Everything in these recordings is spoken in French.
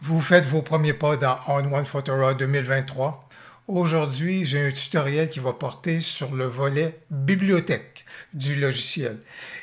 Vous faites vos premiers pas dans On1 Photorock 2023. Aujourd'hui, j'ai un tutoriel qui va porter sur le volet bibliothèque du logiciel.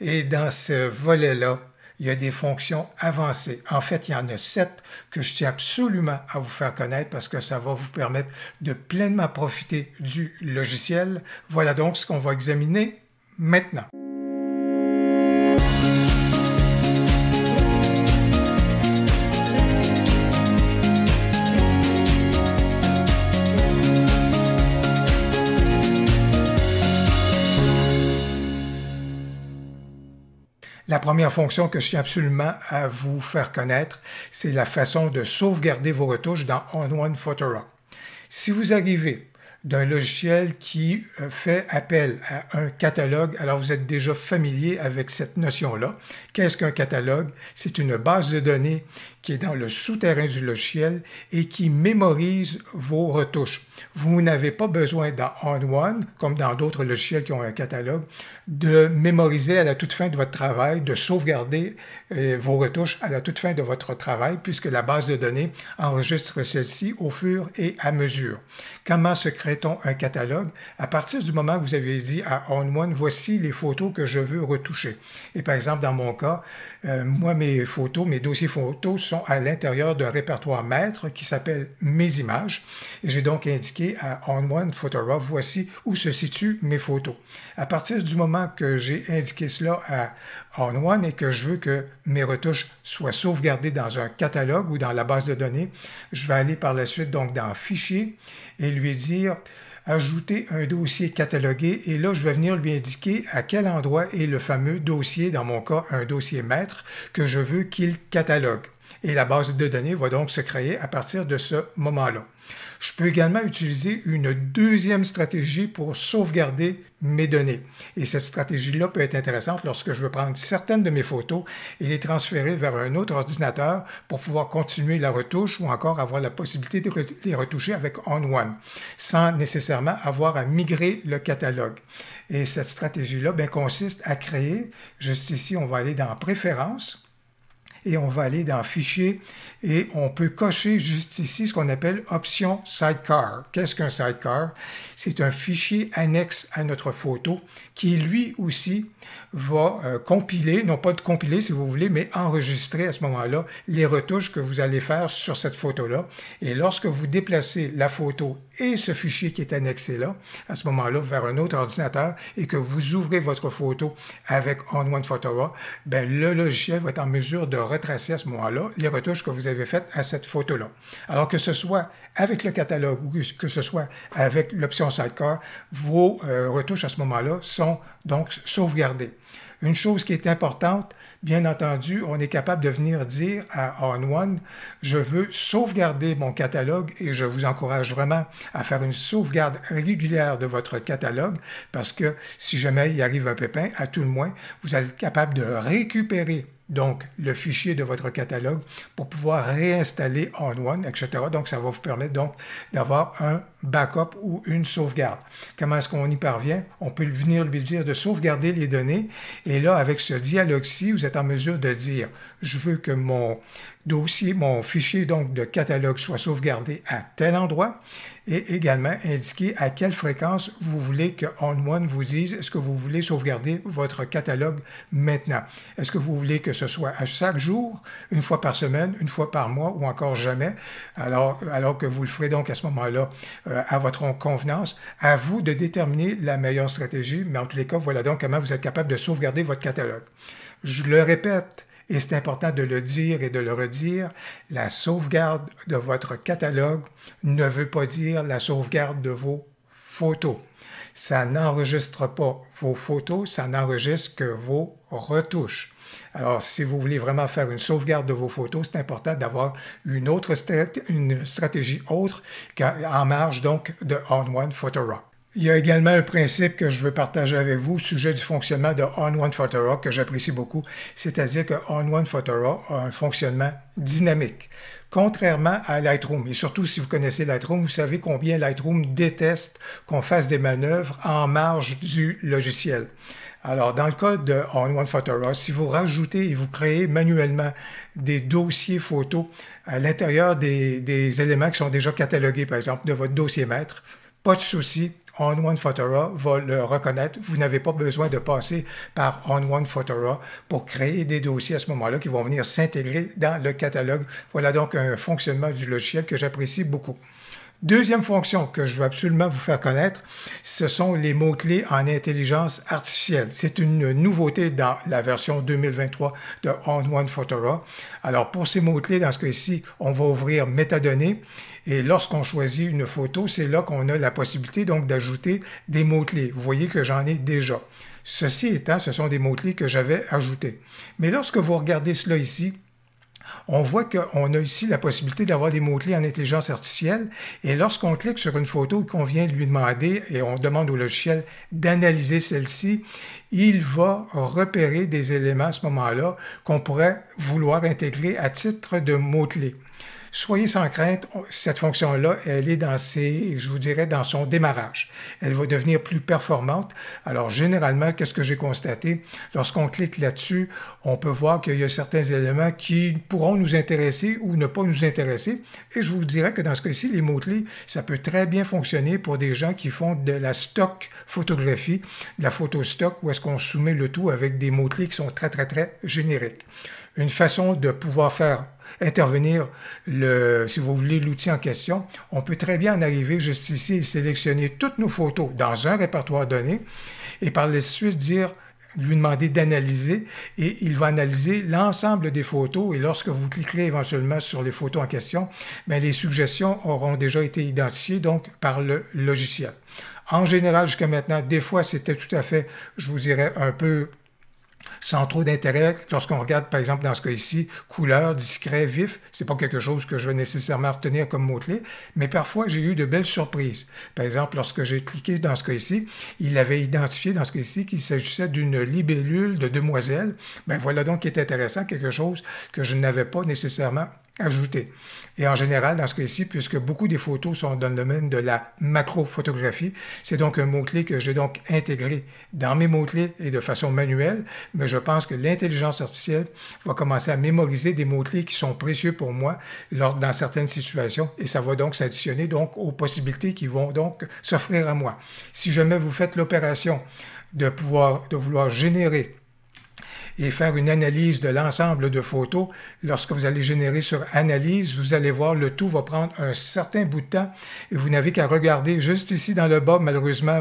Et dans ce volet-là, il y a des fonctions avancées. En fait, il y en a 7 que je tiens absolument à vous faire connaître parce que ça va vous permettre de pleinement profiter du logiciel. Voilà donc ce qu'on va examiner maintenant. La première fonction que je tiens absolument à vous faire connaître, c'est la façon de sauvegarder vos retouches dans On1 Photorock. Si vous arrivez d'un logiciel qui fait appel à un catalogue, alors vous êtes déjà familier avec cette notion-là. Qu'est-ce qu'un catalogue? C'est une base de données qui est dans le souterrain du logiciel et qui mémorise vos retouches. Vous n'avez pas besoin dans On1, comme dans d'autres logiciels qui ont un catalogue, de mémoriser à la toute fin de votre travail, de sauvegarder vos retouches à la toute fin de votre travail, puisque la base de données enregistre celle-ci au fur et à mesure. Comment se crée-t-on un catalogue? À partir du moment que vous avez dit à On1, voici les photos que je veux retoucher. Et par exemple, dans mon cas, moi, mes photos, mes dossiers photos sont à l'intérieur d'un répertoire maître qui s'appelle Mes images. Et j'ai donc indiqué à On1 Photorock, voici où se situent mes photos. À partir du moment que j'ai indiqué cela à On1 et que je veux que mes retouches soient sauvegardées dans un catalogue ou dans la base de données, je vais aller par la suite donc dans Fichier et lui dire ajouter un dossier catalogué et là, je vais venir lui indiquer à quel endroit est le fameux dossier, dans mon cas, un dossier maître, que je veux qu'il catalogue. Et la base de données va donc se créer à partir de ce moment-là. Je peux également utiliser une deuxième stratégie pour sauvegarder mes données. Et cette stratégie-là peut être intéressante lorsque je veux prendre certaines de mes photos et les transférer vers un autre ordinateur pour pouvoir continuer la retouche ou encore avoir la possibilité de les retoucher avec On1, sans nécessairement avoir à migrer le catalogue. Et cette stratégie-là consiste à créer, juste ici, on va aller dans Préférences, et on va aller dans Fichier et on peut cocher juste ici ce qu'on appelle Option Sidecar. Qu'est-ce qu'un sidecar? C'est un fichier annexe à notre photo qui, lui aussi, va compiler, non pas de compiler si vous voulez, mais enregistrer à ce moment-là les retouches que vous allez faire sur cette photo-là. Et lorsque vous déplacez la photo et ce fichier qui est annexé là, à ce moment-là, vers un autre ordinateur et que vous ouvrez votre photo avec On1 Photorock, le logiciel va être en mesure de retracer à ce moment-là les retouches que vous avez faites à cette photo-là. Alors que ce soit avec le catalogue ou que ce soit avec l'option Sidecar, vos retouches à ce moment-là sont donc sauvegardées. Une chose qui est importante, bien entendu, on est capable de venir dire à On1, je veux sauvegarder mon catalogue et je vous encourage vraiment à faire une sauvegarde régulière de votre catalogue parce que si jamais il arrive un pépin, à tout le moins, vous allez être capable de récupérer donc le fichier de votre catalogue pour pouvoir réinstaller On1, etc. Donc, ça va vous permettre donc d'avoir un backup ou une sauvegarde. Comment est-ce qu'on y parvient? On peut venir lui dire de sauvegarder les données et là, avec ce dialogue-ci, vous êtes en mesure de dire « Je veux que mon dossier, mon fichier donc de catalogue soit sauvegardé à tel endroit » et également indiquer à quelle fréquence vous voulez que On1 vous dise est-ce que vous voulez sauvegarder votre catalogue maintenant. Est-ce que vous voulez que ce soit à chaque jour, une fois par semaine, une fois par mois ou encore jamais, alors que vous le ferez donc à ce moment-là à votre convenance. À vous de déterminer la meilleure stratégie, mais en tous les cas, voilà donc comment vous êtes capable de sauvegarder votre catalogue. Je le répète, et c'est important de le dire et de le redire, la sauvegarde de votre catalogue ne veut pas dire la sauvegarde de vos photos. Ça n'enregistre pas vos photos, ça n'enregistre que vos retouches. Alors, si vous voulez vraiment faire une sauvegarde de vos photos, c'est important d'avoir une stratégie autre en marge donc de On1 Photorock. Il y a également un principe que je veux partager avec vous au sujet du fonctionnement de On1 Photorock que j'apprécie beaucoup, c'est-à-dire que On1 Photorock a un fonctionnement dynamique. Contrairement à Lightroom, et surtout si vous connaissez Lightroom, vous savez combien Lightroom déteste qu'on fasse des manœuvres en marge du logiciel. Alors, dans le cas de On1 Photora, si vous rajoutez et vous créez manuellement des dossiers photos à l'intérieur des éléments qui sont déjà catalogués, par exemple, de votre dossier maître, pas de souci, On1 Photora va le reconnaître. Vous n'avez pas besoin de passer par On1 Photora pour créer des dossiers à ce moment-là qui vont venir s'intégrer dans le catalogue. Voilà donc un fonctionnement du logiciel que j'apprécie beaucoup. Deuxième fonction que je veux absolument vous faire connaître, ce sont les mots-clés en intelligence artificielle. C'est une nouveauté dans la version 2023 de On1 Photora. Alors pour ces mots-clés, dans ce cas-ci, on va ouvrir métadonnées et lorsqu'on choisit une photo, c'est là qu'on a la possibilité donc d'ajouter des mots-clés. Vous voyez que j'en ai déjà. Ceci étant, ce sont des mots-clés que j'avais ajoutés. Mais lorsque vous regardez cela ici, on voit qu'on a ici la possibilité d'avoir des mots-clés en intelligence artificielle et lorsqu'on clique sur une photo et qu'on vient lui demander et on demande au logiciel d'analyser celle-ci, il va repérer des éléments à ce moment-là qu'on pourrait vouloir intégrer à titre de mots-clés. Soyez sans crainte, cette fonction-là, elle est je vous dirais, dans son démarrage. Elle va devenir plus performante. Alors, généralement, qu'est-ce que j'ai constaté? Lorsqu'on clique là-dessus, on peut voir qu'il y a certains éléments qui pourront nous intéresser ou ne pas nous intéresser. Et je vous dirais que dans ce cas-ci, les mots-clés, ça peut très bien fonctionner pour des gens qui font de la stock photographie, de la photo stock, où est-ce qu'on soumet le tout avec des mots-clés qui sont très, très, très génériques. Une façon de pouvoir faire intervenir, si vous voulez, l'outil en question, on peut très bien en arriver juste ici et sélectionner toutes nos photos dans un répertoire donné et par la suite lui demander d'analyser et il va analyser l'ensemble des photos et lorsque vous cliquerez éventuellement sur les photos en question, bien, les suggestions auront déjà été identifiées donc par le logiciel. En général, jusqu'à maintenant, des fois, c'était tout à fait, je vous dirais, un peu sans trop d'intérêt. Lorsqu'on regarde, par exemple, dans ce cas ici, couleur, discret, vif, c'est pas quelque chose que je vais nécessairement retenir comme mot-clé, mais parfois, j'ai eu de belles surprises. Par exemple, lorsque j'ai cliqué dans ce cas ici, il avait identifié dans ce cas ici qu'il s'agissait d'une libellule de demoiselle. Ben voilà donc qui est intéressant, quelque chose que je n'avais pas nécessairement ajouté. Et en général, dans ce cas-ci, puisque beaucoup des photos sont dans le domaine de la macrophotographie, c'est donc un mot-clé que j'ai donc intégré dans mes mots-clés et de façon manuelle, mais je pense que l'intelligence artificielle va commencer à mémoriser des mots-clés qui sont précieux pour moi dans certaines situations et ça va donc s'additionner donc aux possibilités qui vont donc s'offrir à moi. Si jamais vous faites l'opération de vouloir générer et faire une analyse de l'ensemble de photos. Lorsque vous allez générer sur Analyse, vous allez voir, le tout va prendre un certain bout de temps et vous n'avez qu'à regarder juste ici dans le bas. Malheureusement,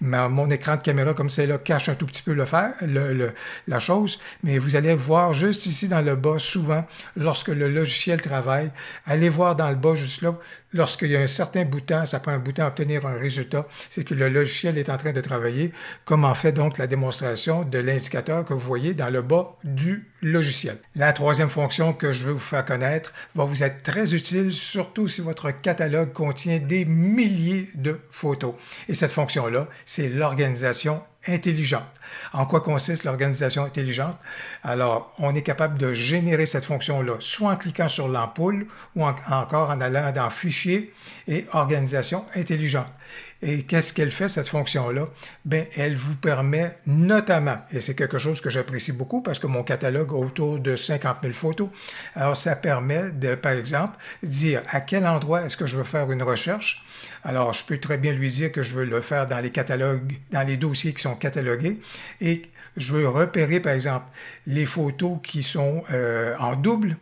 mon écran de caméra comme c'est là cache un tout petit peu la chose, mais vous allez voir juste ici dans le bas, souvent, lorsque le logiciel travaille, allez voir dans le bas juste là, lorsqu'il y a un certain bout de temps, ça prend un bout de temps à obtenir un résultat, c'est que le logiciel est en train de travailler, comme en fait donc la démonstration de l'indicateur que vous voyez dans le bas du logiciel. La troisième fonction que je veux vous faire connaître va vous être très utile, surtout si votre catalogue contient des milliers de photos. Et cette fonction-là, c'est l'organisation intelligente. En quoi consiste l'organisation intelligente? Alors, on est capable de générer cette fonction-là, soit en cliquant sur l'ampoule ou encore en allant dans Fichier et Organisation intelligente. Et qu'est-ce qu'elle fait, cette fonction-là? Bien, elle vous permet notamment, et c'est quelque chose que j'apprécie beaucoup parce que mon catalogue a autour de 50 000 photos, alors ça permet de, par exemple, dire à quel endroit est-ce que je veux faire une recherche. Alors, je peux très bien lui dire que je veux le faire dans les catalogues, dans les dossiers qui sont catalogués et je veux repérer, par exemple, les photos qui sont en double,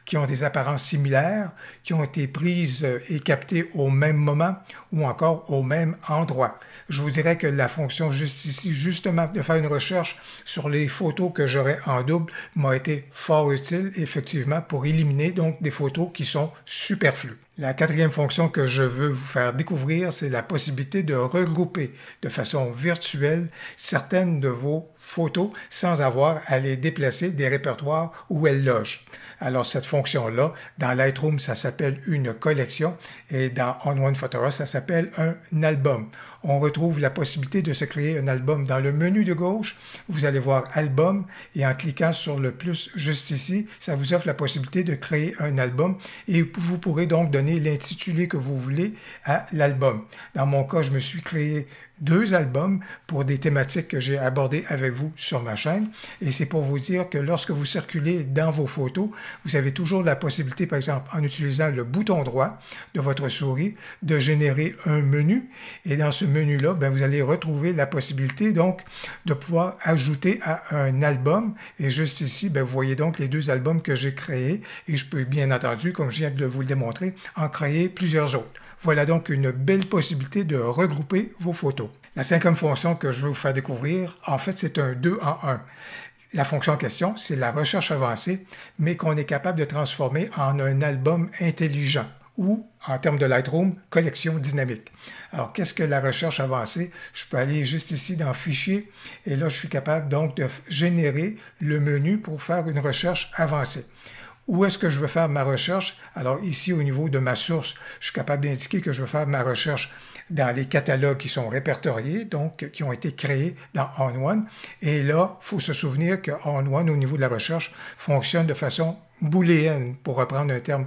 qui ont des apparences similaires, qui ont été prises et captées au même moment ou encore au même endroit. Je vous dirais que la fonction juste ici, justement, de faire une recherche sur les photos que j'aurais en double m'a été fort utile, effectivement, pour éliminer donc des photos qui sont superflues. La quatrième fonction que je veux vous faire découvrir, c'est la possibilité de regrouper de façon virtuelle certaines de vos photos sans avoir à les déplacer des répertoires où elles logent. Alors, cette fonction-là, dans Lightroom, ça s'appelle une collection et dans On1 Photora, ça s'appelle un album. On retrouve la possibilité de se créer un album dans le menu de gauche. Vous allez voir Album et en cliquant sur le plus juste ici, ça vous offre la possibilité de créer un album et vous pourrez donc donner l'intitulé que vous voulez à l'album. Dans mon cas, je me suis créé 2 albums pour des thématiques que j'ai abordées avec vous sur ma chaîne. Et c'est pour vous dire que lorsque vous circulez dans vos photos, vous avez toujours la possibilité, par exemple, en utilisant le bouton droit de votre souris, de générer un menu. Et dans ce menu-là, ben, vous allez retrouver la possibilité donc de pouvoir ajouter à un album. Et juste ici, ben, vous voyez donc les 2 albums que j'ai créés. Et je peux bien entendu, comme je viens de vous le démontrer, en créer plusieurs autres. Voilà donc une belle possibilité de regrouper vos photos. La 5e fonction que je vais vous faire découvrir, en fait, c'est un 2 en 1. La fonction en question, c'est la recherche avancée, mais qu'on est capable de transformer en un album intelligent ou, en termes de Lightroom, collection dynamique. Alors, qu'est-ce que la recherche avancée? Je peux aller juste ici dans Fichier, et là, je suis capable donc de générer le menu pour faire une recherche avancée. Où est-ce que je veux faire ma recherche? Alors ici, au niveau de ma source, je suis capable d'indiquer que je veux faire ma recherche dans les catalogues qui sont répertoriés, donc qui ont été créés dans ON1. Et là, il faut se souvenir que ON1, au niveau de la recherche, fonctionne de façon booléenne, pour reprendre un terme,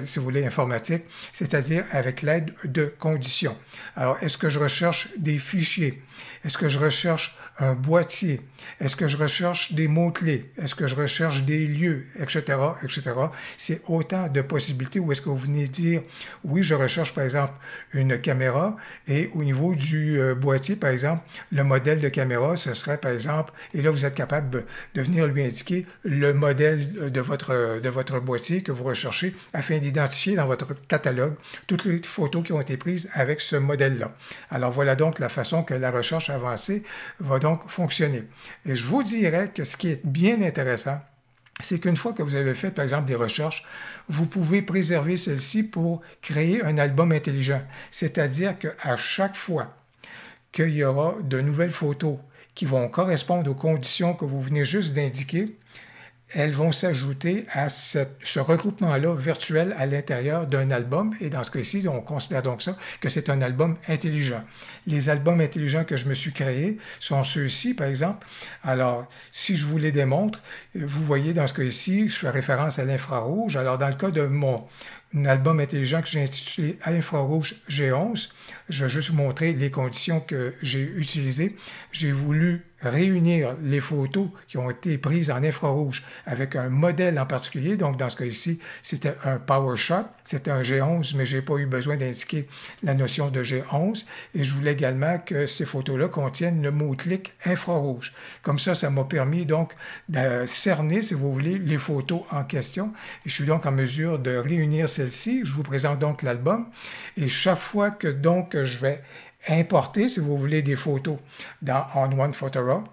si vous voulez, informatique, c'est-à-dire avec l'aide de conditions. Alors, est-ce que je recherche des fichiers? Est-ce que je recherche un boîtier? Est-ce que je recherche des mots-clés? Est-ce que je recherche des lieux? Etc., etc. C'est autant de possibilités où est-ce que vous venez dire, oui, je recherche par exemple une caméra et au niveau du boîtier, par exemple, le modèle de caméra, ce serait par exemple, et là vous êtes capable de venir lui indiquer le modèle de votre boîtier que vous recherchez afin d'identifier dans votre catalogue toutes les photos qui ont été prises avec ce modèle-là. Alors voilà donc la façon que la recherche avancée va donc fonctionner. Et je vous dirais que ce qui est bien intéressant, c'est qu'une fois que vous avez fait, par exemple, des recherches, vous pouvez préserver celles-ci pour créer un album intelligent. C'est-à-dire qu'à chaque fois qu'il y aura de nouvelles photos qui vont correspondre aux conditions que vous venez juste d'indiquer, elles vont s'ajouter à ce regroupement-là virtuel à l'intérieur d'un album. Et dans ce cas-ci, on considère donc ça que c'est un album intelligent. Les albums intelligents que je me suis créés sont ceux-ci, par exemple. Alors, si je vous les démontre, vous voyez dans ce cas-ci, je fais référence à l'infrarouge. Alors, dans le cas de mon album intelligent que j'ai intitulé Infrarouge G11, je vais juste vous montrer les conditions que j'ai utilisées. J'ai voulu réunir les photos qui ont été prises en infrarouge avec un modèle en particulier. Donc, dans ce cas-ci, c'était un PowerShot, c'était un G11, mais je n'ai pas eu besoin d'indiquer la notion de G11. Et je voulais également que ces photos-là contiennent le mot-clic infrarouge. Comme ça m'a permis donc de cerner, si vous voulez, les photos en question. Et je suis donc en mesure de réunir celles-ci. Je vous présente donc l'album. Et chaque fois que donc je vais importer, si vous voulez, des photos dans ON1 Photorock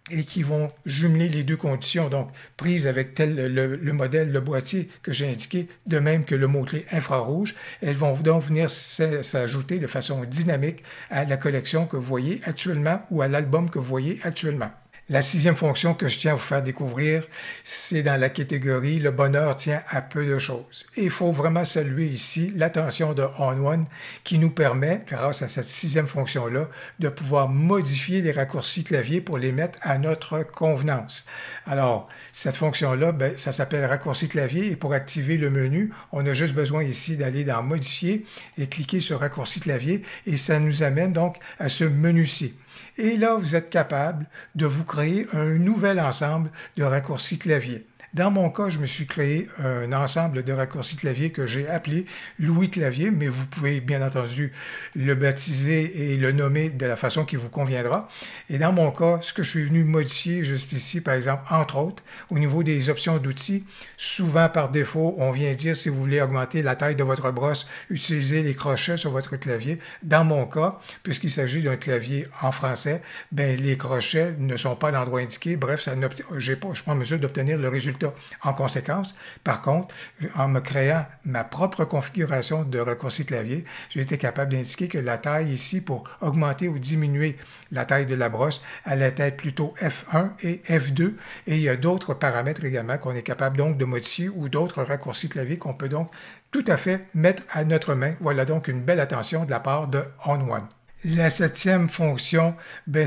et qui vont jumeler les 2 conditions, donc prises avec le modèle, le boîtier que j'ai indiqué, de même que le mot-clé infrarouge, elles vont donc venir s'ajouter de façon dynamique à la collection que vous voyez actuellement ou à l'album que vous voyez actuellement. La 6e fonction que je tiens à vous faire découvrir, c'est dans la catégorie « Le bonheur tient à peu de choses ». Et il faut vraiment saluer ici l'attention de ON1 qui nous permet, grâce à cette 6e fonction-là, de pouvoir modifier les raccourcis clavier pour les mettre à notre convenance. Alors, cette fonction-là, ça s'appelle raccourci clavier et pour activer le menu, on a juste besoin ici d'aller dans « Modifier » et cliquer sur raccourci clavier et ça nous amène donc à ce menu-ci. Et là, vous êtes capable de vous créer un nouvel ensemble de raccourcis clavier. Dans mon cas, je me suis créé un ensemble de raccourcis clavier que j'ai appelé Louis Clavier, mais vous pouvez bien entendu le baptiser et le nommer de la façon qui vous conviendra. Et dans mon cas, ce que je suis venu modifier juste ici, par exemple, entre autres, au niveau des options d'outils, souvent par défaut, on vient dire si vous voulez augmenter la taille de votre brosse, utilisez les crochets sur votre clavier. Dans mon cas, puisqu'il s'agit d'un clavier en français, les crochets ne sont pas à l'endroit indiqué. Bref, je ne suis pas en mesure d'obtenir le résultat en conséquence. Par contre, en me créant ma propre configuration de raccourci clavier, j'ai été capable d'indiquer que la taille ici, pour augmenter ou diminuer la taille de la brosse, allait être plutôt F1 et F2. Et il y a d'autres paramètres également qu'on est capable donc de modifier ou d'autres raccourcis clavier qu'on peut donc tout à fait mettre à notre main. Voilà donc une belle attention de la part de ON1. La 7e fonction,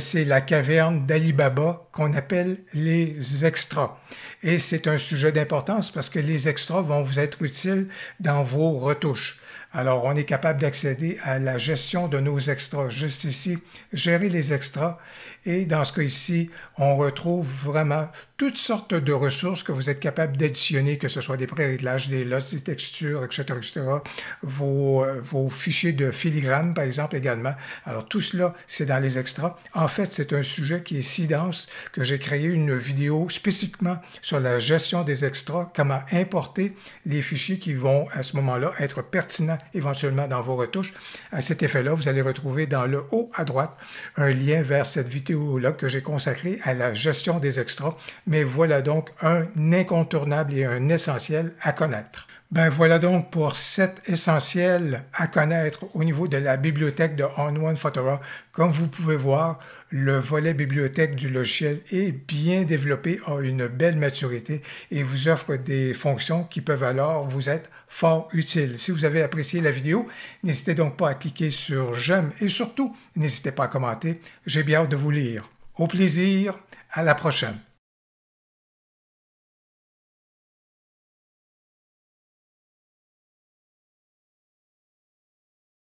c'est la caverne d'Ali Baba qu'on appelle les extras. Et c'est un sujet d'importance parce que les extras vont vous être utiles dans vos retouches. Alors, on est capable d'accéder à la gestion de nos extras. Juste ici, gérer les extras. Et dans ce cas ici, on retrouve vraiment toutes sortes de ressources que vous êtes capable d'additionner, que ce soit des pré-réglages, des lots, des textures, etc., etc. Vos fichiers de filigrane, par exemple, également. Alors, tout cela, c'est dans les extras. En fait, c'est un sujet qui est si dense que j'ai créé une vidéo spécifiquement sur la gestion des extras, comment importer les fichiers qui vont, à ce moment-là, être pertinents éventuellement dans vos retouches. À cet effet-là, vous allez retrouver dans le haut à droite un lien vers cette vidéo-là que j'ai consacrée à la gestion des extras. Mais voilà donc un incontournable et un essentiel à connaître. Ben voilà donc pour 7 essentiels à connaître au niveau de la bibliothèque de On1 Photora. Comme vous pouvez voir, le volet bibliothèque du logiciel est bien développé, a une belle maturité et vous offre des fonctions qui peuvent alors vous être fort utiles. Si vous avez apprécié la vidéo, n'hésitez donc pas à cliquer sur j'aime et surtout, n'hésitez pas à commenter. J'ai bien hâte de vous lire. Au plaisir, à la prochaine.